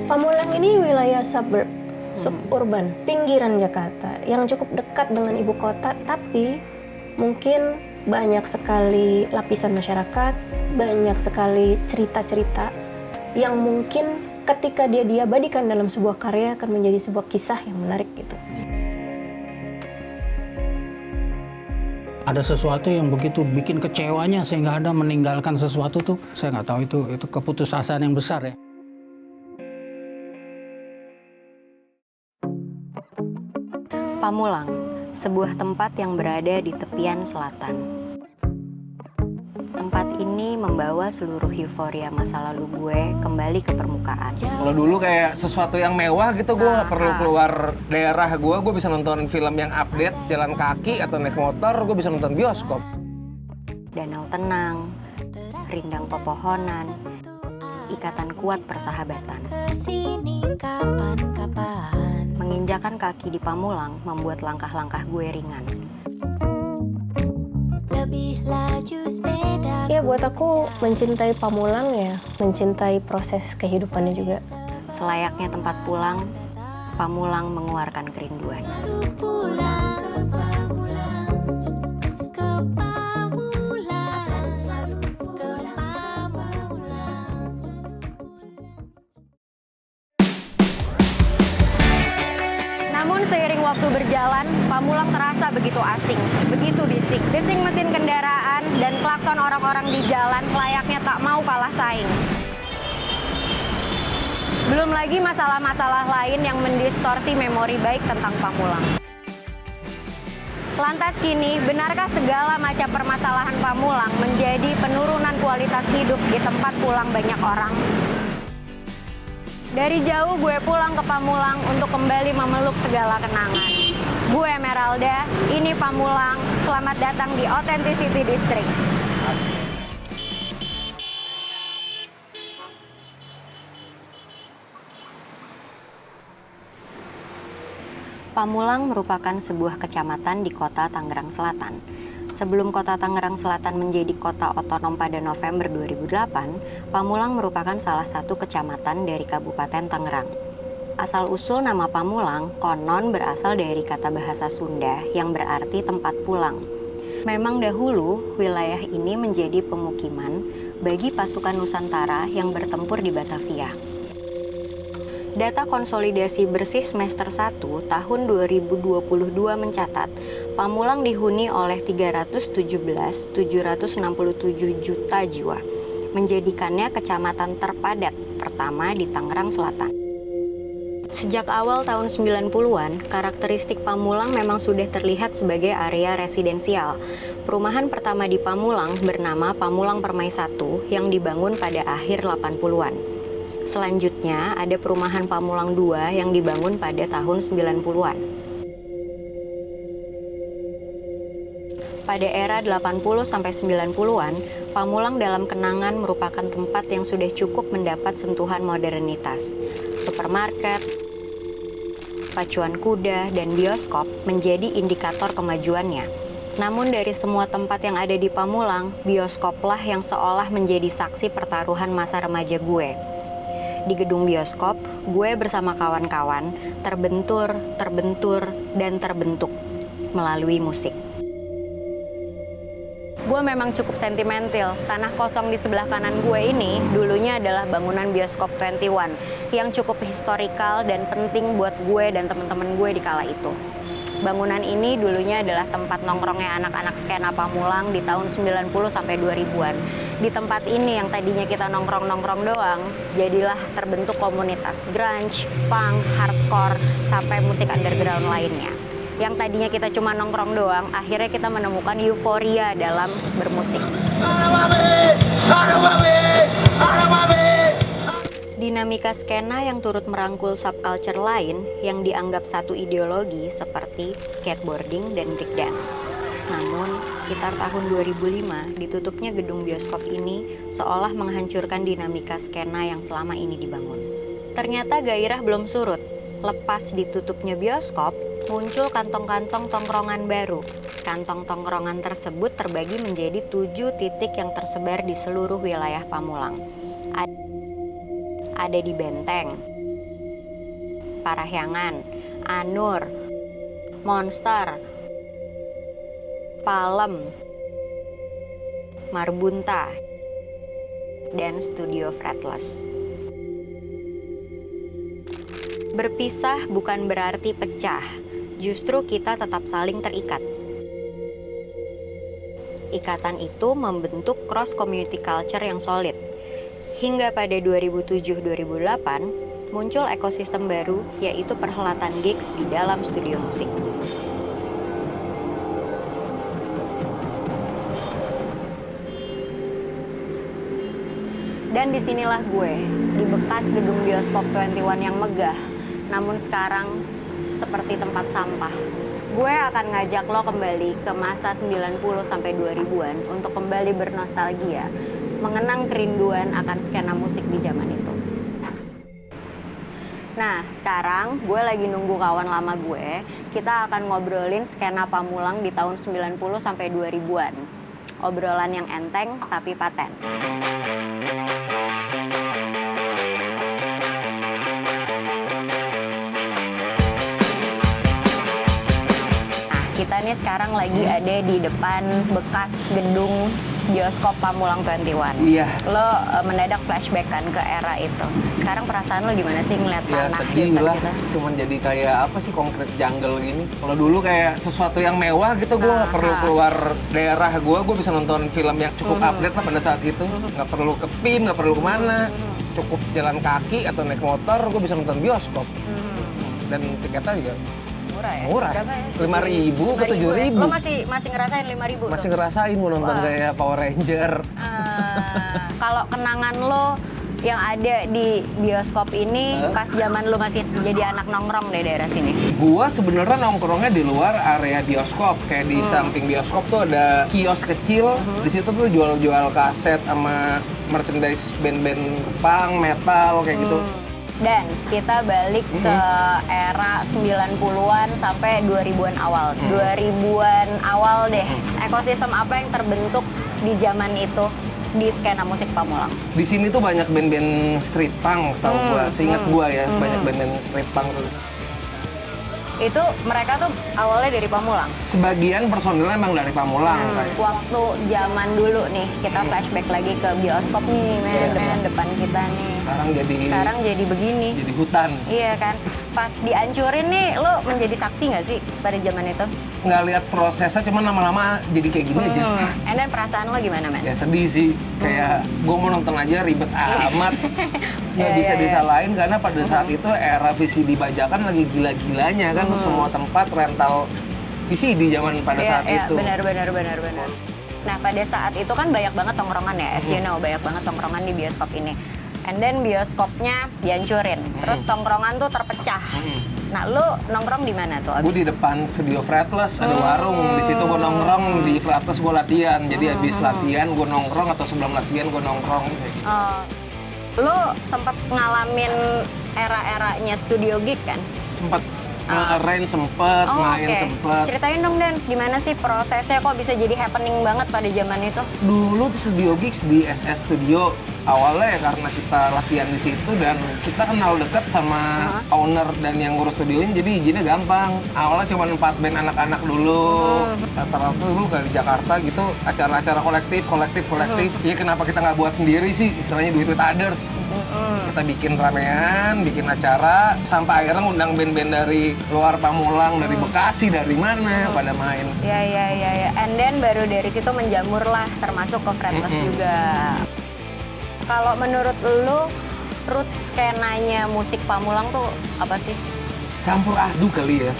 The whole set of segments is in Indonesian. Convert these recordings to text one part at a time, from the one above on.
Pamulang ini wilayah suburban, pinggiran Jakarta yang cukup dekat dengan ibu kota, tapi mungkin banyak sekali lapisan masyarakat, banyak sekali cerita-cerita yang mungkin ketika dia diabadikan dalam sebuah karya akan menjadi sebuah kisah yang menarik gitu. Ada sesuatu yang begitu bikin kecewanya sehingga Anda meninggalkan sesuatu tuh, saya nggak tahu itu keputusasaan yang besar ya. Pamulang, sebuah tempat yang berada di tepian selatan. Tempat ini membawa seluruh euforia masa lalu gue kembali ke permukaan. Kalau dulu kayak sesuatu yang mewah gitu, gue nggak perlu keluar daerah gue bisa nonton film yang update, jalan kaki atau naik motor, gue bisa nonton bioskop. Danau tenang, rindang pepohonan, ikatan kuat persahabatan. Menginjakan kaki di Pamulang membuat langkah-langkah gue ringan. Ya buat aku mencintai Pamulang ya, mencintai proses kehidupannya juga. Selayaknya tempat pulang, Pamulang mengeluarkan kerinduan. Namun seiring waktu berjalan, Pamulang terasa begitu asing, begitu bising. Bising mesin kendaraan dan klakson orang-orang di jalan layaknya tak mau kalah saing. Belum lagi masalah-masalah lain yang mendistorsi memori baik tentang Pamulang. Lantas kini, benarkah segala macam permasalahan Pamulang menjadi penurunan kualitas hidup di tempat pulang banyak orang? Dari jauh gue pulang ke Pamulang untuk kembali memeluk segala kenangan. Gue Emeralda, ini Pamulang, selamat datang di Authenticity District. Pamulang merupakan sebuah kecamatan di kota Tangerang Selatan. Sebelum kota Tangerang Selatan menjadi kota otonom pada November 2008, Pamulang merupakan salah satu kecamatan dari Kabupaten Tangerang. Asal-usul nama Pamulang konon berasal dari kata bahasa Sunda yang berarti tempat pulang. Memang dahulu wilayah ini menjadi pemukiman bagi pasukan Nusantara yang bertempur di Batavia. Data konsolidasi bersih semester 1 tahun 2022 mencatat, Pamulang dihuni oleh 317.767 juta jiwa, menjadikannya kecamatan terpadat pertama di Tangerang Selatan. Sejak awal tahun 90-an, karakteristik Pamulang memang sudah terlihat sebagai area residensial. Perumahan pertama di Pamulang bernama Pamulang Permai 1 yang dibangun pada akhir 80-an. Selanjutnya, ada perumahan Pamulang 2 yang dibangun pada tahun 90-an. Pada era 80-90-an, Pamulang dalam kenangan merupakan tempat yang sudah cukup mendapat sentuhan modernitas. Supermarket, pacuan kuda, dan bioskop menjadi indikator kemajuannya. Namun dari semua tempat yang ada di Pamulang, bioskoplah yang seolah menjadi saksi pertaruhan masa remaja gue. Di gedung bioskop, gue bersama kawan-kawan terbentur, dan terbentuk melalui musik. Gue memang cukup sentimental. Tanah kosong di sebelah kanan gue ini dulunya adalah bangunan bioskop 21 yang cukup historikal dan penting buat gue dan teman-teman gue di kala itu. Bangunan ini dulunya adalah tempat nongkrongnya anak-anak skena Pamulang di tahun 90 sampai 2000-an. Di tempat ini yang tadinya kita nongkrong-nongkrong doang, jadilah terbentuk komunitas grunge, punk, hardcore, sampai musik underground lainnya. Yang tadinya kita cuma nongkrong doang, akhirnya kita menemukan euforia dalam bermusik. Dinamika skena yang turut merangkul subculture lain yang dianggap satu ideologi seperti skateboarding dan breakdance. Namun, sekitar tahun 2005, ditutupnya gedung bioskop ini seolah menghancurkan dinamika skena yang selama ini dibangun. Ternyata gairah belum surut. Lepas ditutupnya bioskop, muncul kantong-kantong tongkrongan baru. Kantong tongkrongan tersebut terbagi menjadi 7 titik yang tersebar di seluruh wilayah Pamulang. Ada di Benteng, Parahyangan, Anur, Monster, Palem, Marbunta, dan Studio Fretless. Berpisah bukan berarti pecah, justru kita tetap saling terikat. Ikatan itu membentuk cross community culture yang solid. Hingga pada 2007-2008, muncul ekosistem baru, yaitu perhelatan gigs di dalam studio musik. Dan disinilah gue, di bekas gedung bioskop 21 yang megah, namun sekarang seperti tempat sampah. Gue akan ngajak lo kembali ke masa 90-2000-an untuk kembali bernostalgia, mengenang kerinduan akan skena musik di zaman itu. Nah, sekarang gue lagi nunggu kawan lama gue, kita akan ngobrolin skena Pamulang di tahun 90-2000-an. Obrolan yang enteng tapi paten. Kita nih sekarang lagi ada di depan bekas gedung bioskop Pamulang 21. Iya. Lo mendadak flashback kan ke era itu. Sekarang perasaan lo gimana sih ngeliat Ya tanah sedih depan lah, kita? cuman jadi kayak apa sih, konkret jungle gini. Kalau dulu kayak sesuatu yang mewah gitu, gue nggak perlu keluar daerah gue bisa nonton film yang cukup update lah pada saat itu. Nggak perlu ke PIM, nggak perlu kemana, cukup jalan kaki atau naik motor, gue bisa nonton bioskop. Dan tiketnya juga Murah ya? murah, Berapa ya? 5.000 ke 7.000. Lo masih ngerasain 5.000 Masih tuh? ngerasain mau nonton kayak Power Ranger. Kalau kenangan lo yang ada di bioskop ini pas zaman lo masih jadi anak nongkrong di daerah sini? Gua sebenarnya nongkrongnya di luar area bioskop, kayak di samping bioskop tuh ada kios kecil. Di situ tuh jual-jual kaset sama merchandise band-band punk, metal kayak gitu. Dan kita balik ke era 90-an sampai 2000-an awal. 2000-an awal deh. Ekosistem apa yang terbentuk di zaman itu di skena musik Pamulang? Di sini tuh banyak band-band street punk, setahu gua. Seingat gua ya, banyak band-band street punk tuh. Itu mereka tuh awalnya dari Pamulang. Sebagian personilnya emang dari Pamulang kayak. Waktu zaman dulu nih, kita flashback lagi ke bioskop nih, men, depan kita nih. Sekarang jadi begini. jadi hutan. Iya kan, pas dihancurin nih, lo menjadi saksi nggak sih pada zaman itu? Nggak lihat prosesnya, cuman lama-lama jadi kayak gini aja. And then perasaan lo gimana, men? Ya sedih sih, kayak gue mau nonton aja ribet amat. Nggak bisa disalahin karena pada saat itu era VCD bajakan lagi gila-gilanya kan, semua tempat rental VCD zaman pada saat itu. Benar. Nah, pada saat itu kan banyak banget tongkrongan ya, as you know, banyak banget tongkrongan di bioskop ini. And then bioskopnya dihancurin, terus tongkrongan tuh terpecah. Nah, lu nongkrong di mana tuh? Gue di depan Studio Fretless, ada warung. Di situ gue nongkrong, di Fretless gue latihan. Jadi habis latihan gue nongkrong atau sebelum latihan gue nongkrong. Lu sempat ngalamin era-eranya studio gig kan? Sempet nge-arrange sempet, main oke. sempet. Ceritain dong, Dan, gimana sih prosesnya kok bisa jadi happening banget pada zaman itu? Dulu tuh studio gigs di SS Studio. Awalnya ya karena kita latihan di situ dan kita kenal dekat sama owner dan yang ngurus studionya, jadi izinnya gampang. Awalnya cuma 4 band anak-anak dulu. Rata-rata dulu kayak di Jakarta gitu, acara-acara kolektif. Ya kenapa kita nggak buat sendiri sih, istilahnya do it with others. Kita bikin ramean, bikin acara, sampai akhirnya ngundang band-band dari luar Pamulang, dari Bekasi, dari mana, pada main. Ya. And then baru dari situ menjamur lah, termasuk ke Fretless juga. Kalau menurut lu, roots skenanya musik Pamulang tuh apa sih? Campur aduk kali ya.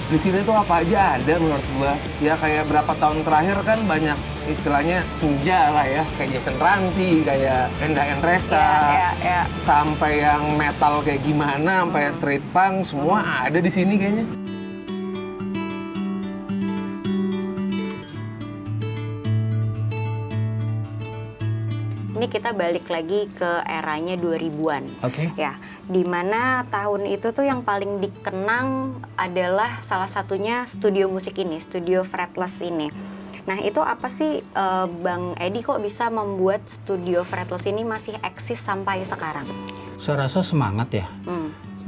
Di sini tuh apa aja ada menurut gua. Ya kayak berapa tahun terakhir kan banyak istilahnya senja lah ya. Kayak Jason Ranti, kayak Enda Endresa. Ya. Sampai yang metal kayak gimana, sampai street punk, semua ada di sini kayaknya. Ini kita balik lagi ke eranya 2000-an. Oke. Ya, di mana tahun itu tuh yang paling dikenang adalah salah satunya studio musik ini, Studio Fretless ini. Nah, itu apa sih Bang Edi kok bisa membuat Studio Fretless ini masih eksis sampai sekarang? Saya rasa semangat ya.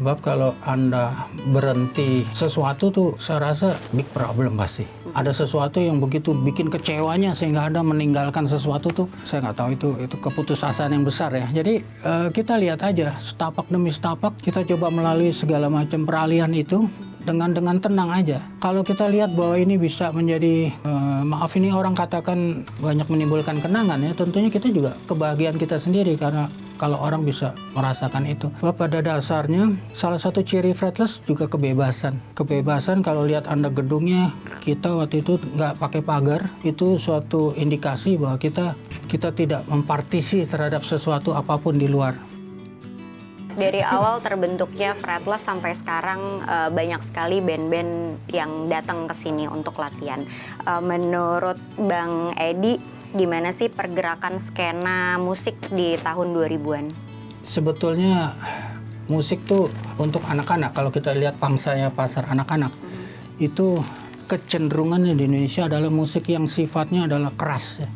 Sebab kalau Anda berhenti sesuatu tuh saya rasa big problem pasti. Ada sesuatu yang begitu bikin kecewanya sehingga Anda meninggalkan sesuatu tuh saya nggak tahu itu keputusasaan yang besar ya. Jadi kita lihat aja setapak demi setapak kita coba melalui segala macam peralihan itu dengan tenang aja. Kalau kita lihat bahwa ini bisa menjadi maaf ini orang katakan banyak menimbulkan kenangan ya, tentunya kita juga kebahagiaan kita sendiri karena kalau orang bisa merasakan itu. Sebab pada dasarnya salah satu ciri fretless juga kebebasan. Kebebasan kalau lihat Anda gedungnya, kita waktu itu nggak pakai pagar, itu suatu indikasi bahwa kita tidak mempartisi terhadap sesuatu apapun di luar. Dari awal terbentuknya Fretless sampai sekarang banyak sekali band-band yang datang ke sini untuk latihan. Menurut Bang Edi, gimana sih pergerakan skena musik di tahun 2000-an? Sebetulnya musik tuh untuk anak-anak. Kalau kita lihat pangsanya pasar anak-anak, itu kecenderungannya di Indonesia adalah musik yang sifatnya adalah keras. Ya.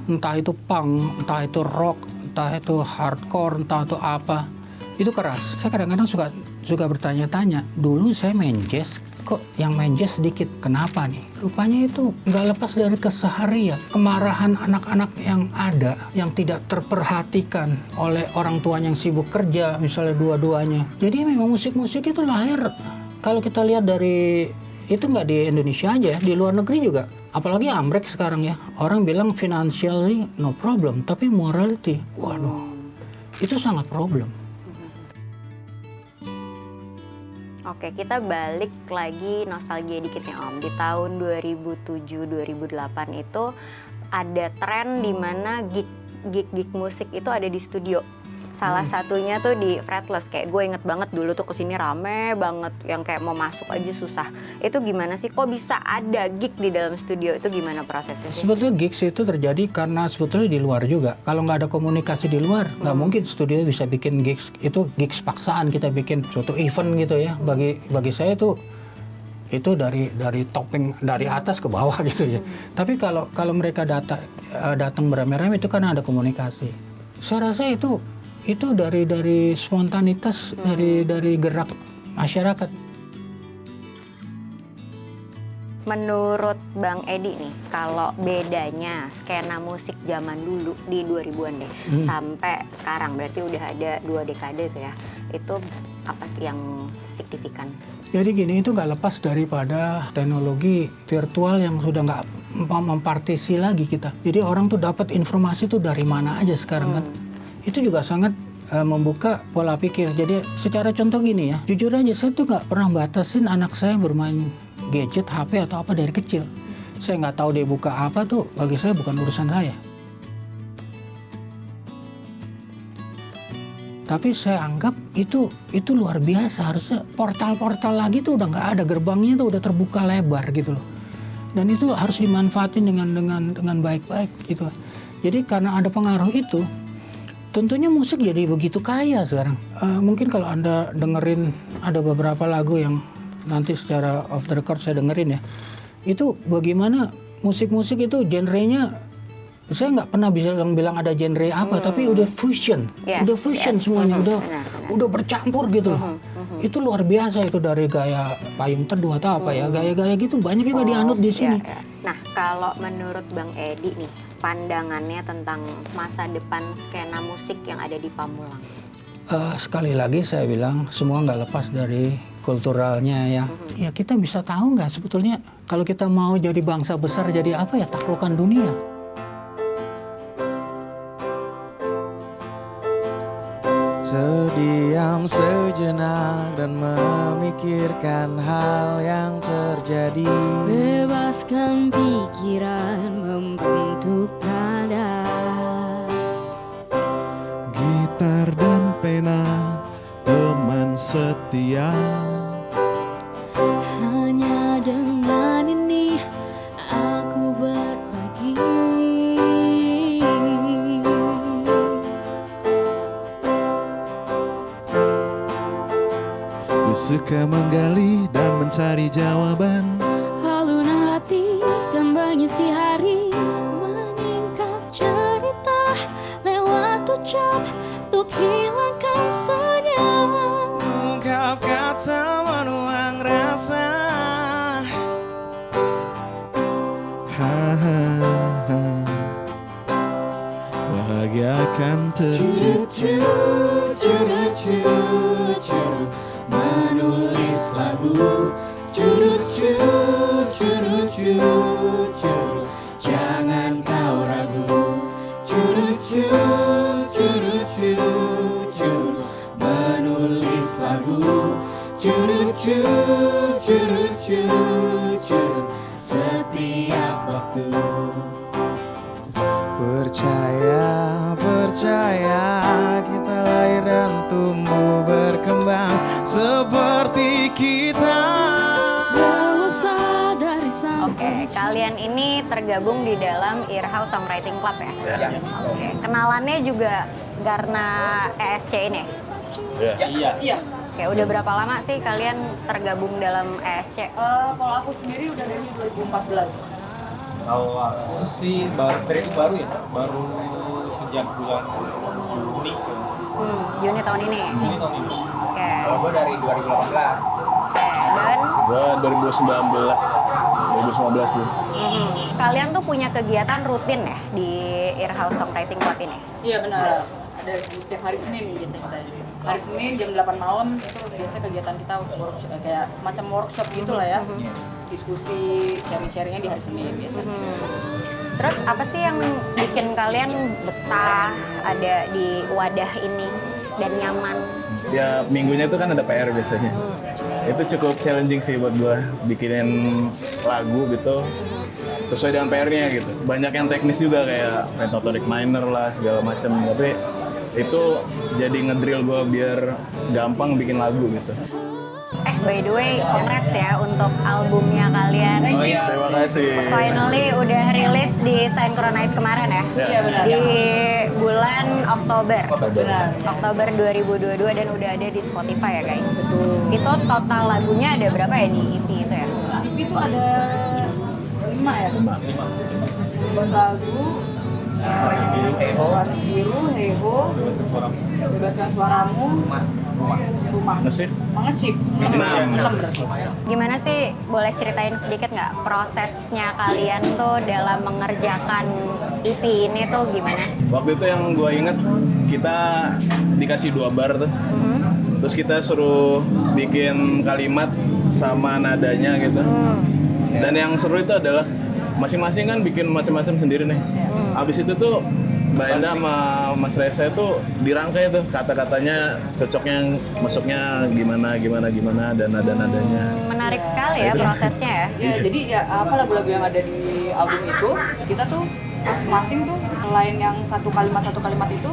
Entah itu punk, entah itu rock, entah itu hardcore, entah itu apa. Itu keras. Saya kadang-kadang suka bertanya-tanya. Dulu saya main jazz, kok yang main jazz sedikit. Kenapa nih? Rupanya itu nggak lepas dari keseharian. Kemarahan anak-anak yang ada, yang tidak terperhatikan oleh orang tuanya yang sibuk kerja, misalnya dua-duanya. Jadi memang musik-musik itu lahir. Kalau kita lihat dari, itu nggak di Indonesia aja, di luar negeri juga. Apalagi Amrik sekarang ya. Orang bilang financially no problem, tapi morality, waduh, itu sangat problem. Oke, kita balik lagi nostalgia dikit ya Om. Di tahun 2007-2008 itu ada tren di mana gig musik itu ada di studio. Salah satunya tuh di Fretless. Kayak gue inget banget dulu tuh kesini rame banget, yang kayak mau masuk aja susah. Itu gimana sih? Kok bisa ada gig di dalam studio? Itu gimana prosesnya sih? Sebetulnya gigs itu terjadi karena sebetulnya di luar juga. Kalau nggak ada komunikasi di luar, nggak mungkin studio bisa bikin gigs. Itu gigs paksaan kita bikin suatu event gitu ya. Bagi saya itu dari topping dari atas ke bawah gitu ya. Tapi kalau mereka datang beramai-ramai itu karena ada komunikasi. Saya rasa itu dari spontanitas, dari gerak masyarakat. Menurut Bang Edi nih, kalau bedanya skena musik zaman dulu di 2000-an deh sampai sekarang, berarti udah ada 2 dekade ya, itu apa sih yang signifikan? Jadi gini, itu nggak lepas daripada teknologi virtual yang sudah nggak mempartisi lagi kita. Jadi orang tuh dapat informasi tuh dari mana aja sekarang kan. Itu juga sangat membuka pola pikir. Jadi secara contoh gini ya, jujur aja saya tuh nggak pernah batasin anak saya bermain gadget, HP atau apa dari kecil. Saya nggak tahu dia buka apa tuh, bagi saya bukan urusan saya. Tapi saya anggap itu luar biasa. Harusnya portal-portal lagi tuh udah nggak ada, gerbangnya tuh udah terbuka lebar gitu loh. Dan itu harus dimanfaatin dengan baik-baik gitu. Jadi karena ada pengaruh itu, tentunya musik jadi begitu kaya sekarang. Mungkin kalau Anda dengerin ada beberapa lagu yang nanti secara off the record saya dengerin ya. Itu bagaimana musik-musik itu genrenya, saya nggak pernah bisa bilang ada genre apa, tapi udah fusion. Udah fusion semuanya, udah bercampur gitu loh. Itu luar biasa itu, dari gaya payung teduh atau apa ya, gaya-gaya gitu banyak juga dianut di sini. Nah, kalau menurut Bang Edi nih, pandangannya tentang masa depan skena musik yang ada di Pamulang? Sekali lagi saya bilang semua nggak lepas dari kulturalnya ya. Ya kita bisa tahu nggak sebetulnya kalau kita mau jadi bangsa besar, jadi apa ya, taklukkan dunia. Terdiam sejenak dan memikirkan hal yang terjadi. Bebaskan pikiran membentuk nada. Gitar dan pena, teman setia. Hanya dengan ini aku berbagi. Ku suka menggali dan mencari jawaban. Alunan hati kan mengisi hari, menyingkap cerita lewat ucap untuk hilangkan senyum. Kau kan tercipta. Menulis lagu jangan kau ragu. Menulis lagu setiap waktu. Percaya kita lahir dan tumbuh berkembang seperti kita. Dewasa dari sana. Oke, kalian ini tergabung di dalam Earhouse Songwriting Club ya? Oke, kenalannya juga karena ESC ini? Iya. Oke, udah berapa lama sih kalian tergabung dalam ESC? Kalau aku sendiri udah dari 2014. Kalau aku sih baru ya, baru sejak bulan Juni Juni tahun ini? Juni tahun ini. Oke, Kalau gue dari 2018. dan Gue 2015 sih. kalian tuh punya kegiatan rutin ya di Earhouse Songwriting Club ini? Iya benar. Ada di setiap hari Senin biasanya kita. Hari Senin jam 8 malam itu biasa kegiatan kita workshop, kayak semacam workshop gitu lah ya. Diskusi, sharing-sharingnya di hari Senin biasanya. Terus apa sih yang bikin kalian betah ada di wadah ini dan nyaman? Ya minggunya itu kan ada PR biasanya. Itu cukup challenging sih buat gue bikinin lagu gitu sesuai dengan PR-nya gitu. Banyak yang teknis juga kayak pentatonic minor lah segala macam. Tapi itu jadi ngedrill gue biar gampang bikin lagu gitu. By the way, congrats ya untuk albumnya kalian. Terima kasih. Finally udah rilis di Synchronize kemarin ya? Iya benar. Di bulan Oktober. Benar. Oktober 2022 dan udah ada di Spotify ya guys? Betul. Itu total lagunya ada berapa ya di EP itu ya? EP itu ada 5 ya? 5 lagu. Warna biru, Heho, Bebaskan Suaramu, Rumah. Ngesif? Mengesif. Gimana sih, boleh ceritain sedikit nggak prosesnya kalian tuh dalam mengerjakan EP ini tuh gimana? Waktu itu yang gue inget kita dikasih 2 bar tuh. Terus kita suruh bikin kalimat sama nadanya gitu. Dan yang seru itu adalah masing-masing kan bikin macam-macam sendiri nih. Abis itu tuh Mbak Enda sama Mas Reza itu dirangkai tuh kata-katanya cocoknya masuknya gimana dan nada-nadanya. Menarik sekali ya prosesnya ya. Ya, jadi ya apa lagu-lagu yang ada di album itu kita tuh masing-masing tuh selain yang satu kalimat itu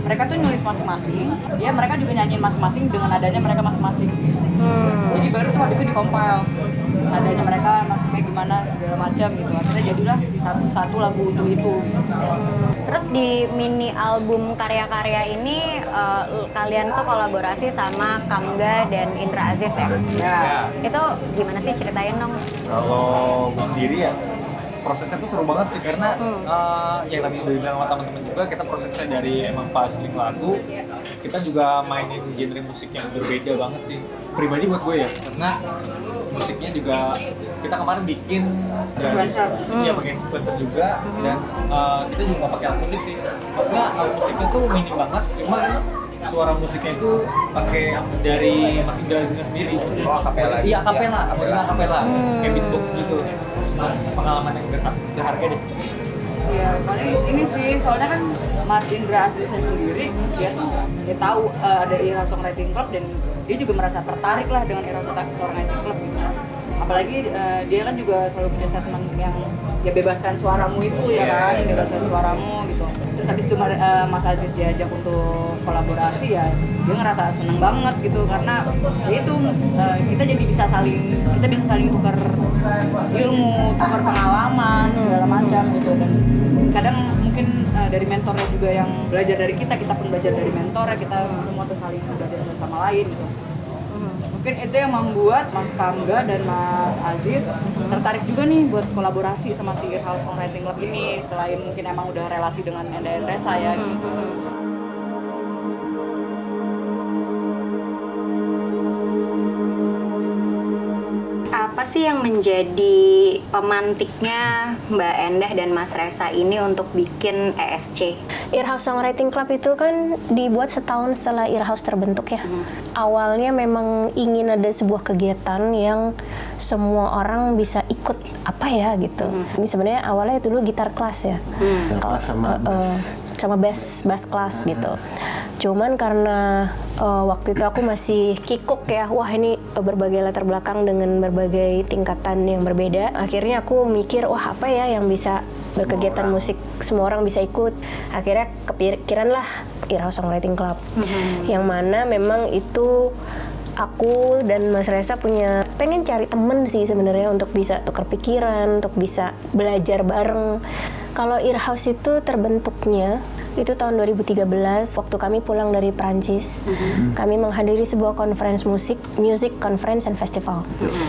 mereka tuh nulis masing-masing, mereka juga nyanyiin masing-masing dengan nadanya mereka masing-masing. Jadi baru tuh habis itu dikompil nadanya mereka masuknya gimana segala macam gitu. Akhirnya jadilah si satu lagu utuh itu. Terus di mini album karya-karya ini kalian tuh kolaborasi sama Kamga dan Indra Aziz ya? Ya. Itu gimana sih, ceritain dong? Kalau gue sendiri ya, prosesnya tuh seru banget sih karena yang tadi udah bilang sama teman-teman juga, kita prosesnya dari emang publishing lagu, kita juga mainin genre musik yang berbeda banget sih. Pribadi buat gue ya, karena musiknya juga kita kemarin bikin dari ya pakai sequencer juga, dan kita juga nggak pakai alat musik sih. Maksudnya alat musiknya tuh minim banget, cuma suara musiknya itu pakai dari Mas Indra Aziznya sendiri. Akapela. Iya, akapela. Kayak beatbox gitu. Pengalaman yang berharga deh. Ya paling ini sih, soalnya kan Mas Indra Aziznya sendiri dia tuh dia tahu ada Earhouse Songwriting Club dan dia juga merasa tertarik lah dengan Earhouse Songwriting Club gitu. Apalagi dia kan juga selalu punya statement yang ya bebaskan suaramu itu ya kan, bebaskan suaramu gitu. Terus habis itu Mas Aziz diajak untuk kolaborasi ya dia ngerasa seneng banget gitu karena ya itu kita bisa saling tukar ilmu, tukar pengalaman segala macam gitu. Dan kadang mungkin dari mentornya juga yang belajar dari kita pun belajar dari mentornya, kita semua tuh saling belajar satu sama lain gitu. Mungkin itu yang membuat Mas Kamga dan Mas Aziz tertarik juga nih buat kolaborasi sama si Earhouse Songwriting Club ini, selain mungkin emang udah relasi dengan Enda dan Reza ya gitu. Apa sih yang menjadi pemantiknya Mbak Endah dan Mas Resa ini untuk bikin ESC? Earhouse Songwriting Club itu kan dibuat setahun setelah Earhouse terbentuk ya. Awalnya memang ingin ada sebuah kegiatan yang semua orang bisa ikut apa ya gitu. Ini sebenarnya awalnya dulu gitar kelas ya. Gitar kelas sama bass kelas gitu. Cuman karena waktu itu aku masih kikuk ya, wah ini berbagai latar belakang dengan berbagai tingkatan yang berbeda. Akhirnya aku mikir, wah apa ya yang bisa berkegiatan musik semua orang bisa ikut. Akhirnya kepikiran lah Earhouse Songwriting Club, yang mana memang itu aku dan Mas Resa pengen cari temen sih sebenarnya untuk bisa tukar pikiran, untuk bisa belajar bareng. Kalau Earhouse itu terbentuknya itu tahun 2013 waktu kami pulang dari Prancis. Kami menghadiri sebuah conference music conference and festival.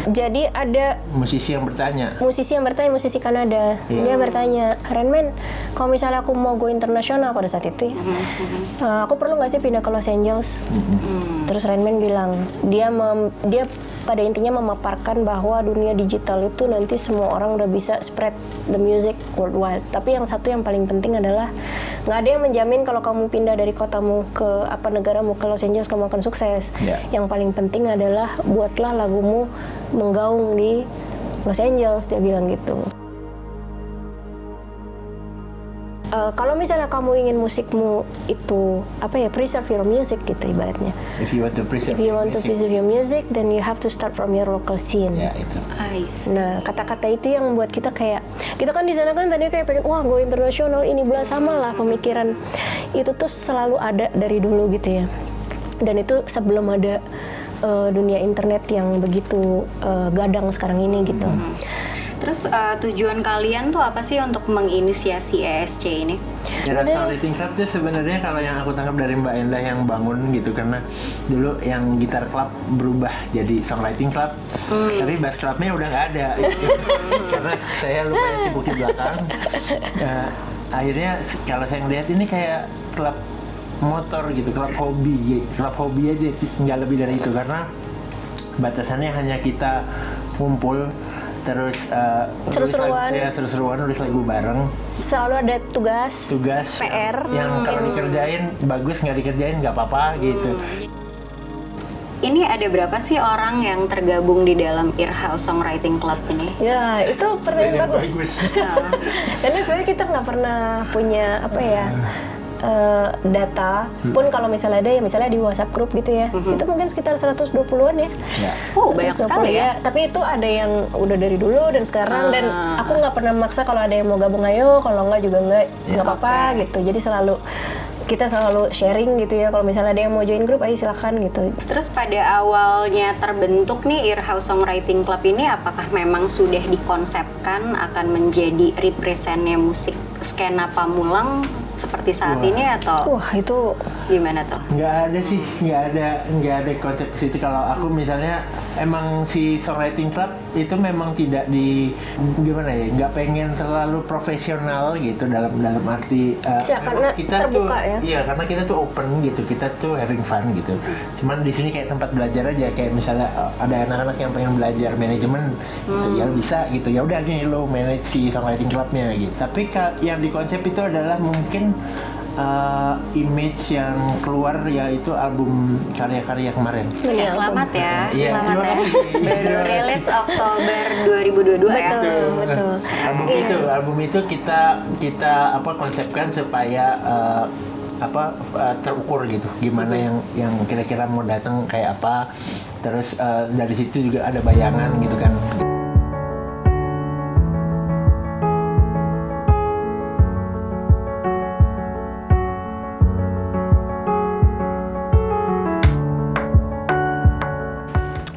Jadi ada musisi yang bertanya, musisi Kanada. Dia bertanya, Renman, kalau misalnya aku mau go internasional pada saat itu ya, aku perlu nggak sih pindah ke Los Angeles? Terus Renman bilang, dia pada intinya memaparkan bahwa dunia digital itu nanti semua orang udah bisa spread the music worldwide. Tapi yang satu yang paling penting adalah nggak ada yang menjamin kalau kamu pindah dari kotamu ke negaramu ke Los Angeles kamu akan sukses. Yang paling penting adalah buatlah lagumu menggaung di Los Angeles, dia bilang gitu. Kalau misalnya kamu ingin musikmu itu preserve your music gitu ibaratnya. If you want to preserve your music, then you have to start from your local scene. Ya itu. Nah kata-kata itu yang membuat kita kayak, kita kan di sana kan tadi kayak pengen wah go internasional ini belah sama lah pemikiran itu tuh selalu ada dari dulu gitu ya. Dan itu sebelum ada dunia internet yang begitu gadang sekarang ini gitu. Terus tujuan kalian tuh apa sih untuk menginisiasi ESC ini? Earhouse Songwriting Club itu sebenarnya kalau yang aku tangkap dari Mbak Endah yang bangun gitu, karena dulu yang gitar club berubah jadi songwriting club, tapi bass clubnya udah nggak ada. Karena saya lumayan sibuk di belakang. Akhirnya kalau saya ngeliat ini kayak klub motor gitu, klub hobi aja, nggak lebih dari itu, karena batasannya hanya kita ngumpul terus seru-seruan nulis lagu bareng. Selalu ada tugas PR yang kalau dikerjain bagus, nggak dikerjain nggak apa-apa gitu. Ini ada berapa sih orang yang tergabung di dalam Earhouse Songwriting Club ini? Ya itu pertanyaan bagus. Karena sebenarnya kita nggak pernah punya data pun. Kalau misalnya ada ya misalnya di WhatsApp grup gitu ya, itu mungkin sekitar 120-an ya. Banyak sekali ya. Tapi itu ada yang udah dari dulu dan sekarang, dan aku nggak pernah maksa kalau ada yang mau gabung ayo, kalau nggak juga nggak apa-apa gitu. Jadi kita selalu sharing gitu ya, kalau misalnya ada yang mau join grup ayo silakan gitu. Terus pada awalnya terbentuk nih Earhouse Songwriting Club ini, apakah memang sudah dikonsepkan akan menjadi representnya musik skena Pamulang seperti saat ini atau itu gimana tuh? Nggak ada sih, nggak ada konsep ke situ. Kalau aku misalnya emang si Songwriting Club itu memang tidak nggak pengen terlalu profesional gitu dalam arti karena kita terbuka tuh, ya. Iya, karena kita tuh open gitu, kita tuh having fun gitu. Cuman di sini kayak tempat belajar aja, kayak misalnya ada anak-anak yang pengen belajar manajemen, gitu, ya bisa gitu. Ya udah nih lo manage si Songwriting Clubnya gitu. Tapi yang dikonsep itu adalah mungkin image yang keluar yaitu album karya-karya kemarin. Ya, selamat ya. Iya, selamat ya. Baru rilis Oktober 2022 ya. Betul. Album itu kita konsepkan supaya terukur gitu. Gimana yang kira-kira mau datang kayak apa. Terus dari situ juga ada bayangan gitu kan.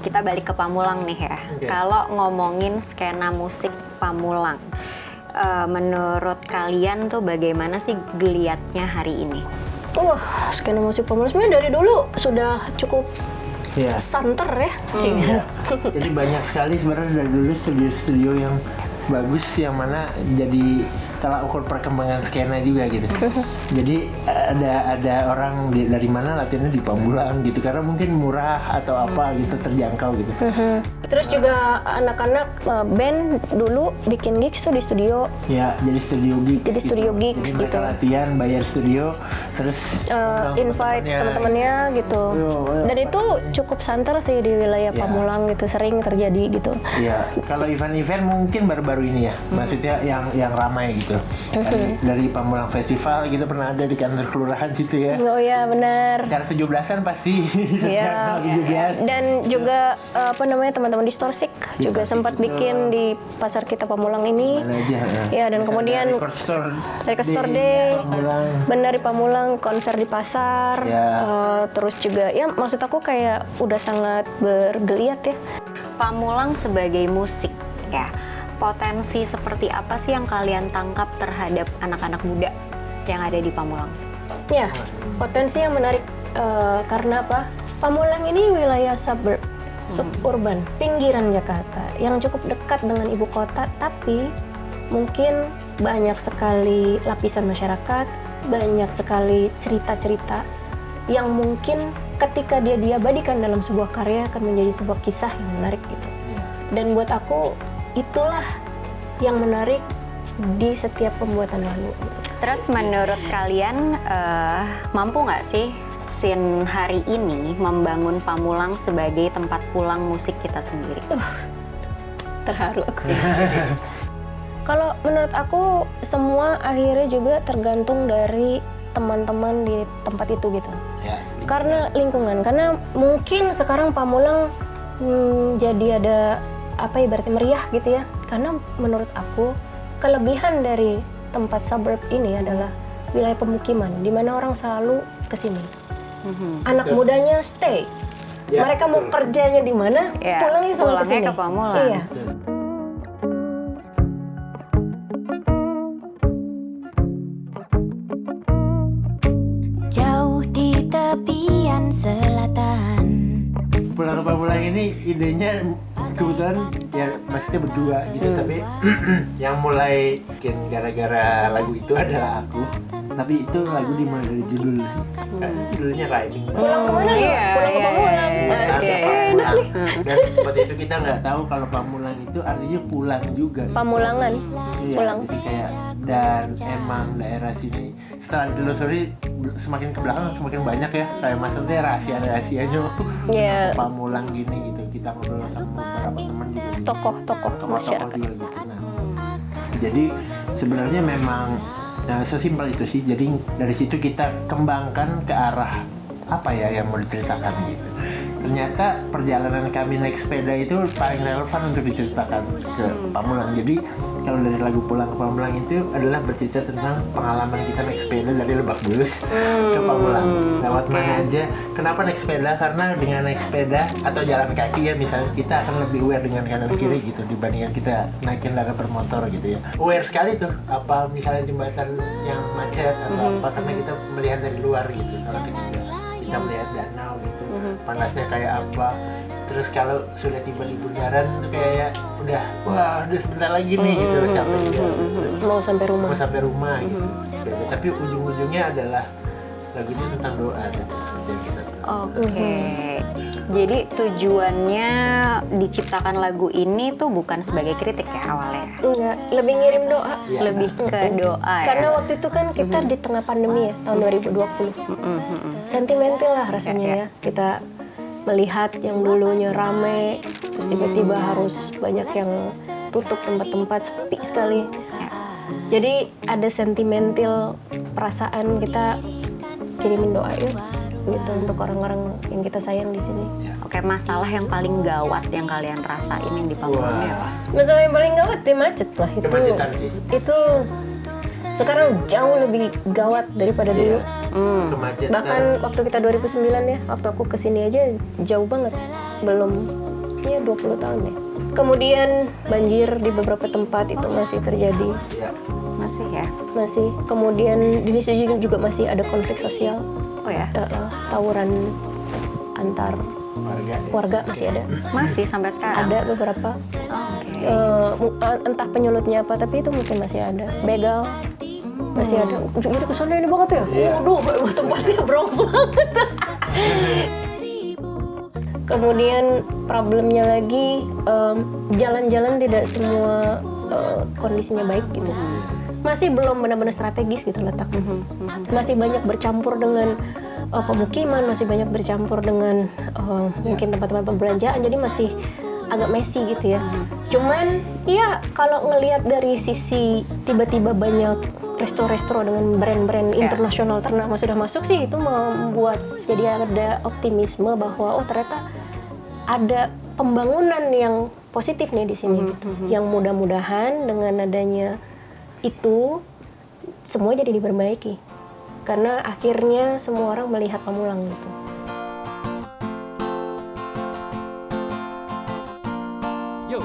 Kita balik ke Pamulang nih ya. Kalau ngomongin skena musik Pamulang, menurut kalian tuh bagaimana sih geliatnya hari ini? Skena musik Pamulang sebenarnya dari dulu sudah cukup santer ya. Jadi banyak sekali sebenarnya dari dulu studio-studio yang bagus, yang mana jadi telah ukur perkembangan skena juga gitu. Jadi ada orang dari mana latihannya di Pamulang gitu karena mungkin murah atau apa gitu, terjangkau gitu. Terus juga anak-anak band dulu bikin gigs tuh di studio. Ya, jadi studio gigs. Jadi studio gigs jadi gitu. mereka latihan, bayar studio, terus invite teman-temannya gitu. Dan itu cukup santer sih di wilayah Pamulang gitu, sering terjadi gitu. Iya, kalau event-event mungkin baru-baru ini ya, maksudnya yang ramai gitu. Dari Pamulang Festival gitu pernah ada di kantor kelurahan situ ya. Oh iya benar. Acara 17-an pasti. Iya. Dan juga teman-teman di Storsik juga sempat bikin di pasar kita Pamulang ini. Mana aja. Ya, dan kemudian Record Store Day, Pamulang. benar di Pamulang, konser di pasar. Terus juga ya maksud aku kayak udah sangat bergeliat ya. Pamulang sebagai musik ya, potensi seperti apa sih yang kalian tangkap terhadap anak-anak muda yang ada di Pamulang? Ya, potensi yang menarik karena apa? Pamulang ini wilayah suburban, pinggiran Jakarta yang cukup dekat dengan ibu kota, tapi mungkin banyak sekali lapisan masyarakat, banyak sekali cerita-cerita yang mungkin ketika dia diabadikan dalam sebuah karya akan menjadi sebuah kisah yang menarik gitu. Dan buat aku itulah yang menarik di setiap pembuatan lagu. Terus menurut kalian mampu nggak sih scene hari ini membangun Pamulang sebagai tempat pulang musik kita sendiri? Terharu aku. Kalau menurut aku semua akhirnya juga tergantung dari teman-teman di tempat itu gitu. Karena lingkungan, karena mungkin sekarang Pamulang jadi ada ibaratnya meriah gitu ya. Karena menurut aku kelebihan dari tempat suburb ini adalah wilayah pemukiman di mana orang selalu kesini. Anak mudanya stay. Mereka mau kerjanya di mana, pulangnya selalu kesini. Ke Pamulang. Iya. Jauh di tepian selatan. Pulang ke Pamulang ini idenya kebetulan ya maksudnya berdua gitu, tapi yang mulai bikin gara-gara lagu itu adalah aku. Tapi itu lagu dimulai dari judul sih. Judulnya Riding. Pulang kemana lu? Pulang ke Pamulang. Enak nih. Dan seperti itu kita nggak tahu kalau Pamulang itu artinya pulang juga. Pamulangan. Iya, Pulang. jadi kayak dan emang daerah sini setelah ditelusuri semakin ke belakang semakin banyak ya, kayak maksudnya rahasia-rahasianya. Pamulang gini gitu. Kita ngobrol sama beberapa teman juga. Tokoh-tokoh masyarakat. Juga gitu. Nah, jadi sebenarnya memang sesimpel itu sih. Jadi dari situ kita kembangkan ke arah apa ya yang mau diceritakan gitu. Ternyata perjalanan kami naik sepeda itu paling relevan untuk diceritakan ke Pamulang. Jadi kalau dari lagu Pulang ke Pamulang itu adalah bercerita tentang pengalaman kita naik sepeda dari Lebak Bulus ke Pamulang. Lewat mana aja. Kenapa naik sepeda? Karena dengan naik sepeda atau jalan kaki ya misalnya kita akan lebih aware dengan kanan kiri gitu dibandingkan kita naik kendaraan bermotor gitu ya. Aware sekali tuh apa misalnya jembatan yang macet atau apa karena kita melihat dari luar gitu. Kalau kita melihat danau gitu, panasnya kayak apa. Terus kalau sudah tiba di bundaran tuh kayak udah sebentar lagi nih gitu, capek juga. Mau sampai rumah gitu. Tapi ujung-ujungnya adalah lagunya tentang doa seperti yang kita tahu. Oke. Jadi tujuannya diciptakan lagu ini tuh bukan sebagai kritik ya awalnya? Enggak, lebih ngirim doa. Lebih ke doa ya? Karena waktu itu kan kita di tengah pandemi ya, tahun 2020. Sentimental lah rasanya ya. Kita melihat yang dulunya rame, terus tiba-tiba harus banyak yang tutup tempat-tempat sepi sekali. Jadi ada sentimental perasaan kita kirimin doa yuk gitu untuk orang-orang yang kita sayang di sini. Oke, masalah yang paling gawat yang kalian rasain yang di Pamulang apa? Masalah yang paling gawat ya macet lah itu. Kemacetan sih. Itu sekarang jauh lebih gawat daripada dulu. Kemacetan. Bahkan waktu kita 2009 ya, waktu aku kesini aja jauh banget. Belum, ya 20 tahun ya. Kemudian banjir di beberapa tempat itu masih terjadi. Masih ya? Masih. Kemudian di situ juga masih ada konflik sosial. Oh ya? Tawuran antar Warga masih ada. Masih sampai sekarang? Ada beberapa. Entah penyulutnya apa, tapi itu mungkin masih ada. Begal masih ada. Jadi kesannya ini banget ya. Waduh, tempatnya Bronx banget. Kemudian problemnya lagi, jalan-jalan tidak semua kondisinya baik gitu. Masih belum benar-benar strategis gitu letaknya. Masih banyak bercampur dengan pemukiman, masih banyak bercampur dengan mungkin tempat-tempat perbelanjaan, jadi masih agak messy gitu ya. Cuman ya kalau ngelihat dari sisi tiba-tiba banyak resto-resto dengan brand-brand internasional ternama sudah masuk sih, itu membuat jadi ada optimisme bahwa ternyata ada pembangunan yang positif nih di sini gitu. Yang mudah-mudahan dengan adanya itu semua jadi diperbaiki. Karena akhirnya semua orang melihat Pamulang gitu. Yo.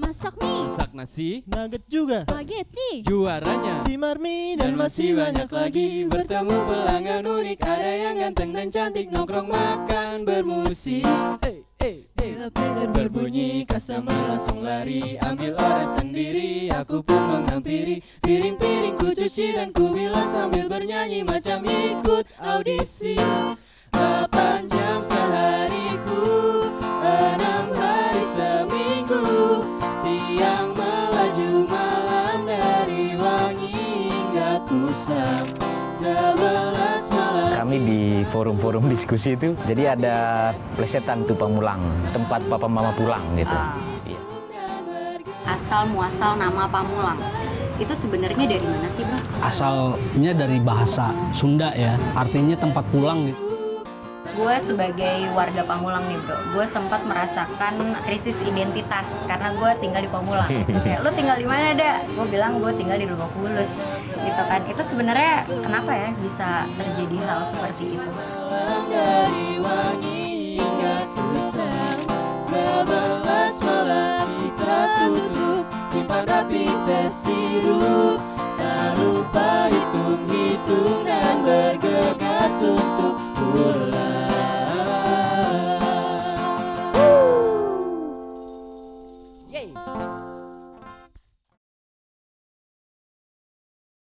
Masak mie, masak nasi, nugget juga, spaghetti, juaranya si Marmi dan masih banyak lagi. Bertemu pelanggan unik, ada yang ganteng dan cantik, nongkrong makan bermusik. Bila pager berbunyi, customer langsung lari, ambil order sendiri, aku pun menghampiri. Piring-piring ku cuci dan ku bilas sambil bernyanyi macam ikut audisi. 8 jam sehariku, 6 hari seminggu, siang melaju malam dari wangi hingga kusam. 11 malam. Kami di forum-forum diskusi itu, jadi ada plesetan tuh Pamulang, tempat papa mama pulang gitu. Asal muasal nama Pamulang itu sebenarnya dari mana sih, Bro? Asalnya dari bahasa Sunda ya, artinya tempat pulang gitu. Gue sebagai warga Pamulang nih, Bro, gue sempat merasakan krisis identitas karena gue tinggal di Pamulang. Kayak, lu tinggal di mana, Da? Gue bilang gue tinggal di Lebak Bulus, gitu kan. Itu sebenarnya kenapa ya bisa terjadi hal seperti itu? Dari wangi hingga kusam, 11 malam kita tutup, simpan rapi tersirup.